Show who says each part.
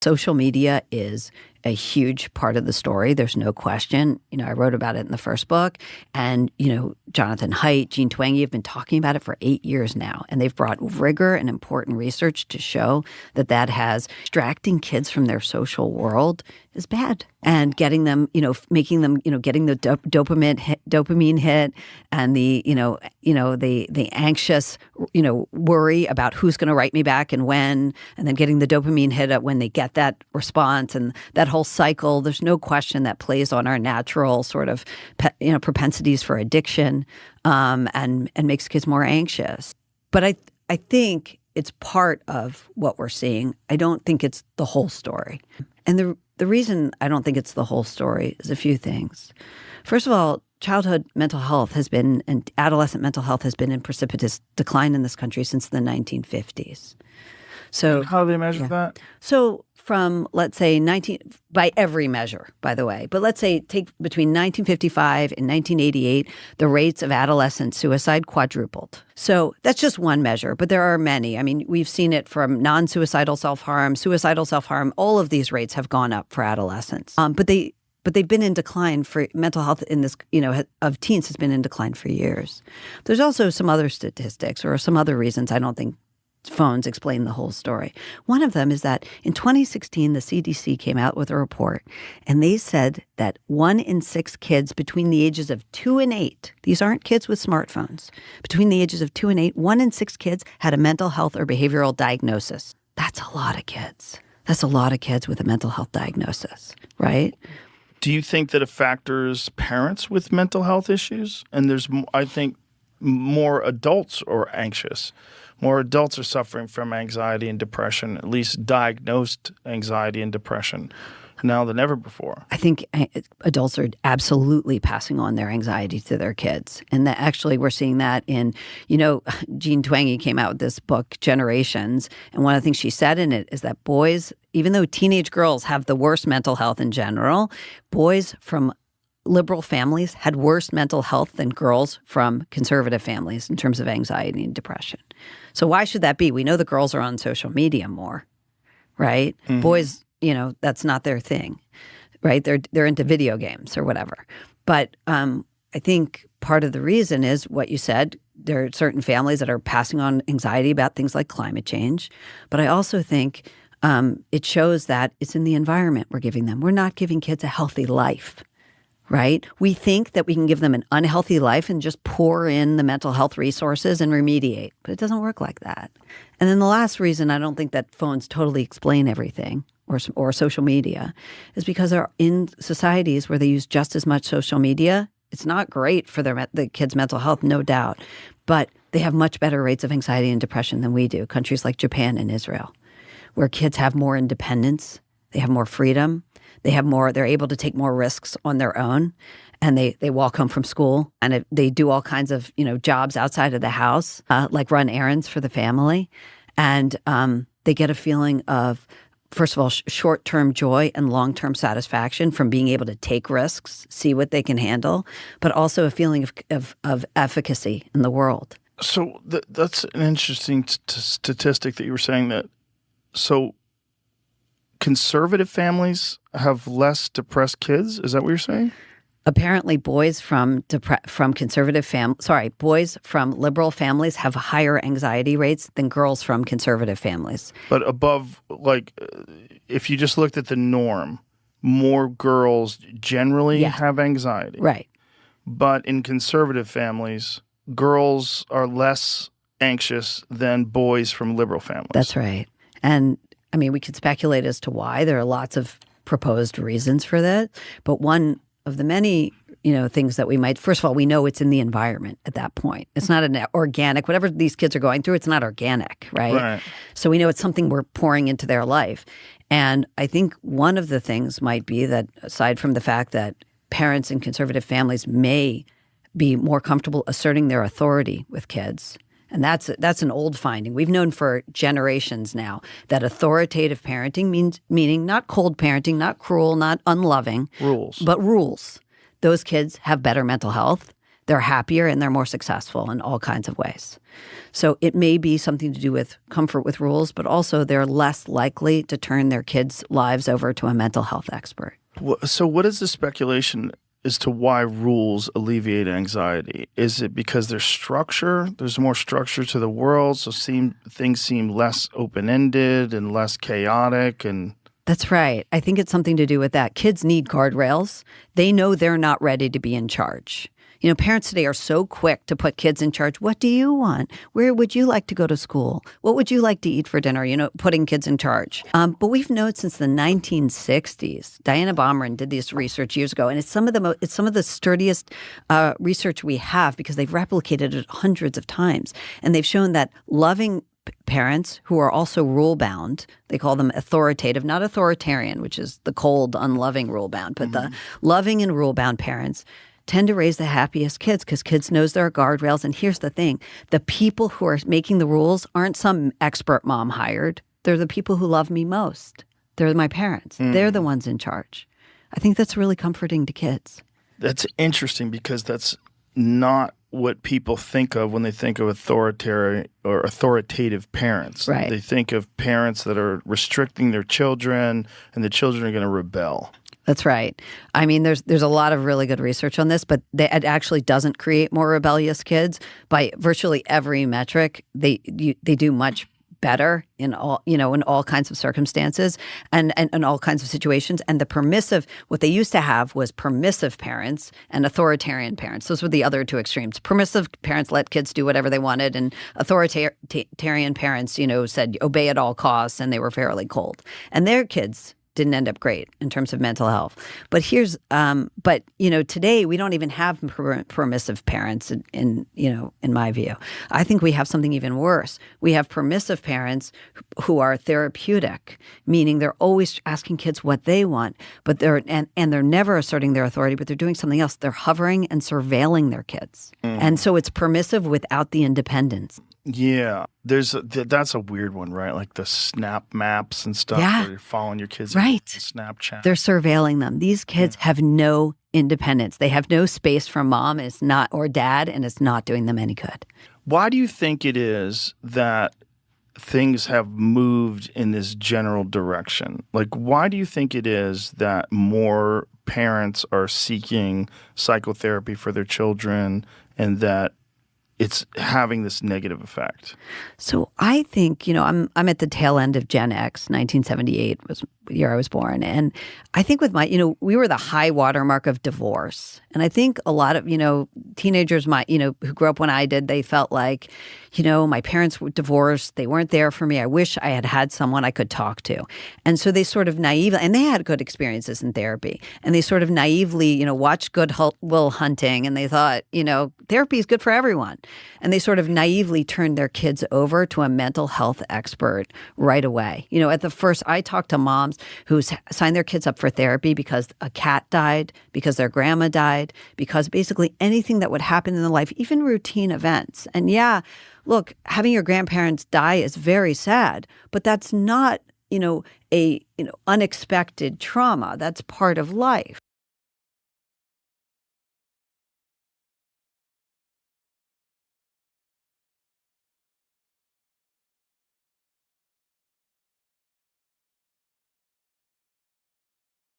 Speaker 1: Social media is a huge part of the story. There's no question. I wrote about it in the first book. And, Jonathan Haidt, Jean Twenge have been talking about it for 8 years now. And they've brought rigor and important research to show that has distracting kids from their social world is bad. And getting them, making them, getting the dopamine hit and the anxious, worry about who's going to write me back and when, and then getting the dopamine hit when they get that response and that whole cycle. There's no question that plays on our natural sort of, propensities for addiction, and makes kids more anxious. But I think it's part of what we're seeing. I don't think it's the whole story. And the reason I don't think it's the whole story is a few things. First of all, childhood mental health and adolescent mental health has been in precipitous decline in this country since the 1950s. So
Speaker 2: and how do they measure that?
Speaker 1: So from, let's say, by every measure, by the way, but let's say take between 1955 and 1988, the rates of adolescent suicide quadrupled. So that's just one measure, but there are many. I mean, we've seen it from non-suicidal self-harm, suicidal self-harm. All of these rates have gone up for adolescents. But they've been in decline for mental health in this, of teens has been in decline for years. There's also some other statistics or some other reasons I don't think phones explain the whole story. One of them is that in 2016, the CDC came out with a report, and they said that 1 in 6 kids between the ages of 2 and 8, these aren't kids with smartphones, between the ages of 2 and 8, 1 in 6 kids had a mental health or behavioral diagnosis. That's a lot of kids. That's a lot of kids with a mental health diagnosis, right?
Speaker 2: Do you think that a factor is parents with mental health issues? And there's, I think, more adults are anxious. More adults are suffering from anxiety and depression, at least diagnosed anxiety and depression now than ever before.
Speaker 1: I think adults are absolutely passing on their anxiety to their kids. And that actually we're seeing that in, Jean Twenge came out with this book, Generations. And one of the things she said in it is that boys, even though teenage girls have the worst mental health in general, boys from liberal families had worse mental health than girls from conservative families in terms of anxiety and depression. So why should that be? We know the girls are on social media more, right? Mm-hmm. Boys, that's not their thing, right? They're into video games or whatever. But I think part of the reason is what you said. There are certain families that are passing on anxiety about things like climate change. But I also think it shows that it's in the environment we're giving them. We're not giving kids a healthy life. Right? We think that we can give them an unhealthy life and just pour in the mental health resources and remediate, but it doesn't work like that. And then the last reason I don't think that phones totally explain everything or social media is because they're in societies where they use just as much social media. It's not great for the kids' mental health, no doubt, but they have much better rates of anxiety and depression than we do. Countries like Japan and Israel, where kids have more independence, they have more freedom. They're able to take more risks on their own, and they walk home from school and they do all kinds of, jobs outside of the house, like run errands for the family. And they get a feeling of, first of all, short-term joy and long-term satisfaction from being able to take risks, see what they can handle, but also a feeling of efficacy in the world.
Speaker 2: So that's an interesting statistic that you were saying that. So conservative families have less depressed kids? Is that what you're saying?
Speaker 1: Apparently, boys from liberal families have higher anxiety rates than girls from conservative families.
Speaker 2: But above, if you just looked at the norm, more girls generally have anxiety.
Speaker 1: Right.
Speaker 2: But in conservative families, girls are less anxious than boys from liberal families.
Speaker 1: That's right. And I mean, we could speculate as to why. There are lots of proposed reasons for that. But one of the many, things that we might, first of all, we know it's in the environment at that point. It's not an organic, whatever these kids are going through, it's not organic, right? So we know it's something we're pouring into their life. And I think one of the things might be that, aside from the fact that parents in conservative families may be more comfortable asserting their authority with kids, and that's an old finding. We've known for generations now that authoritative parenting meaning not cold parenting, not cruel, not unloving.
Speaker 2: Rules.
Speaker 1: But rules. Those kids have better mental health. they're happier and they're more successful in all kinds of ways. So it may be something to do with comfort with rules, but also they're less likely to turn their kids' lives over to a mental health expert.
Speaker 2: So what is the speculation as to why rules alleviate anxiety? Is it because there's structure? There's more structure to the world, so things seem less open-ended and less chaotic and...
Speaker 1: That's right. I think it's something to do with that. Kids need guardrails. They know they're not ready to be in charge. You know, parents today are so quick to put kids in charge. What do you want? Where would you like to go to school? What would you like to eat for dinner? You know, putting kids in charge. But we've known since the 1960s. Diana Baumrin did this research years ago, and it's some of the sturdiest research we have because they've replicated it hundreds of times, and they've shown that loving parents who are also rule-bound, they call them authoritative, not authoritarian, which is the cold, unloving rule-bound, but the loving and rule-bound parents tend to raise the happiest kids because kids knows there are guardrails. And here's the thing. The people who are making the rules aren't some expert mom hired. They're the people who love me most. They're my parents. They're the ones in charge. I think that's really comforting to kids.
Speaker 2: That's interesting because that's not what people think of when they think of authoritative parents.
Speaker 1: Right.
Speaker 2: They think of parents that are restricting their children and the children are going to rebel.
Speaker 1: That's right. I mean, there's a lot of really good research on this, but it actually doesn't create more rebellious kids. By virtually every metric, they do much better in all kinds of circumstances and all kinds of situations. And the permissive, what they used to have was permissive parents and authoritarian parents. Those were the other two extremes. Permissive parents let kids do whatever they wanted, and authoritarian parents, said obey at all costs, and they were fairly cold. And their kids didn't end up great in terms of mental health. But today we don't even have permissive parents in my view. I think we have something even worse. We have permissive parents who are therapeutic, meaning they're always asking kids what they want, but they're never asserting their authority, but they're doing something else. They're hovering and surveilling their kids. And so it's permissive without the independence.
Speaker 2: Yeah, that's a weird one, right? Like the snap maps and stuff where you're following your kids
Speaker 1: right.
Speaker 2: on Snapchat.
Speaker 1: They're surveilling them. These kids have no independence. They have no space from mom or dad, and it's not doing them any good.
Speaker 2: Why do you think it is that things have moved in this general direction? Like, why do you think it is that more parents are seeking psychotherapy for their children and that it's having this negative effect? So
Speaker 1: I think, I'm at the tail end of Gen X. 1978 was the year I was born. And I think with we were the high watermark of divorce. And I think a lot of, teenagers, who grew up when I did, they felt like, my parents were divorced. They weren't there for me. I wish I had someone I could talk to. And so they sort of naively, and they had good experiences in therapy. And they sort of naively, watched Good Will Hunting. And they thought, therapy is good for everyone. And they sort of naively turned their kids over to a mental health expert right away. At the first, I talked to moms who signed their kids up for therapy because a cat died, because their grandma died, because basically anything that would happen in their life, even routine events. And look, having your grandparents die is very sad, but that's not, unexpected trauma. That's part of life.